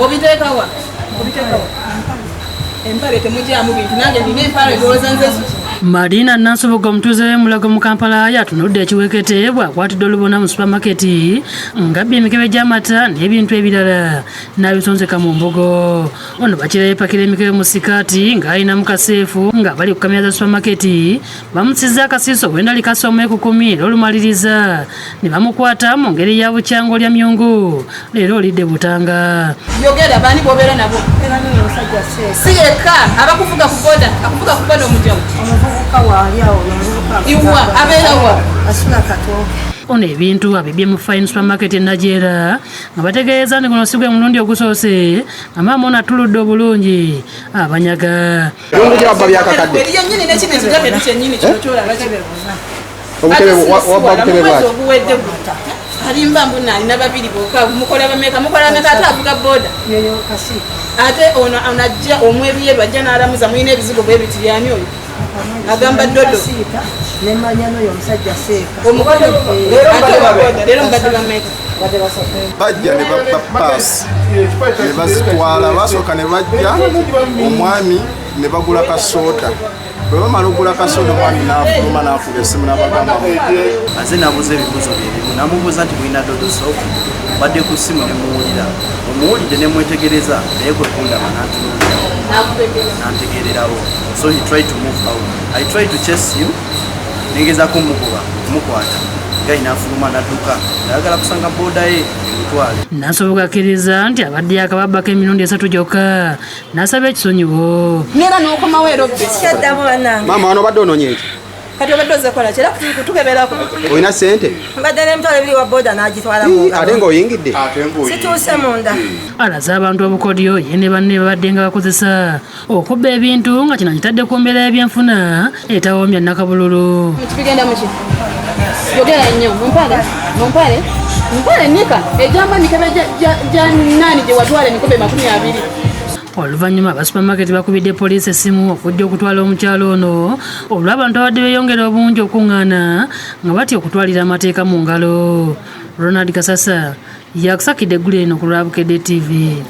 Obiteekawa empale temugyamu bintu nange nina empale ndowooza nze Marina Nansoboga omutuuze w'emulago mu Kampala yatunudde ekiwekete bw'akwatidde olubona mu supamaketi ng'abbye emikebe gy'amata n'ebintu ebirala n'abisonzeka mu mbogo. Ono bakirayo pakira emikebe mu sikaati ng'alina mu kaseefu nga bali ku kamera za supamaketi bamusizza akasiiso wenda likasa omu ekukumi era olumaliriza ne bamukwata mu ngeri ya bukyango lya myungu leero olidde butanga. Yogera bani b'obeera nabo si yekka abakuvuga ku boda akuvuga ku boda omujamu iwa abeerawa asula katooke. Ono ebintu abibye mu Fine Supermarket Najera nga bategeeza nti guno si gwe mulundi ogusoose nga maama ono atuludde obulungi abanyaga. Alimba mbuna alina babiri bokka mukola bameka ate avuga boda ate ono anajja omwebiye bajja n'alamuza mulina ebizigo bwe bitiryani oyo agamba dodo nemanya n'oyo omusajja seeka omukono leero mbadde bameka bajja ne bapaasi ne bazitwala basooka ne bajja omwami ne bagula kasoda bwe bamala okugula kasoda omwami n'afuluma n'afuga essimu n'abagamba aze nabuuza ebibuuzo byebimu namubuuza nti mulina dodo soopu badde ku ssimu ne muwulira omuwulidde ne mwetegereza naye kwe kundaba n'atunuulirawo n'antegererawo. So he tried to move out. I tried to chase him nengezako mukwata nga inafuluma n'adduka ayagala kusanga boda ye emutwale. Nansoboga akkiriza nti abadde yakababbako emirundi 3 gyokka n'asaba ekisonyiwo. Neera n'okomawo era kyaddamu bannange maama wano obadde onoonya eki kati obadde ozekola kyera kutukeberako olina ssente mbadde n'emitwalo ebiri wa boda n'agitwala munda ate ng'oyingidde situuse munda. Alaze abantu obukodyo ye ne banne babadde nga bakozesa okubba ebintu nga kino kitadde ku mbeera y'ebyenfuna etawoomya Nakabululu. Kibigenda muki yogera nnyo mumpale nika ejamba mikebe gya nani gye watwala emikobe 20. Oluvannyuma aba supamaketi bakubidde poliisi essimu okujja okutwala omukyalo ono olw'abantu abadde beeyongera obungi okuŋŋaana nga batya okutwalira amateeka mu ngalo. Ronald Kasasa yakusakidde eggulu eno ku Lwabukedde TV.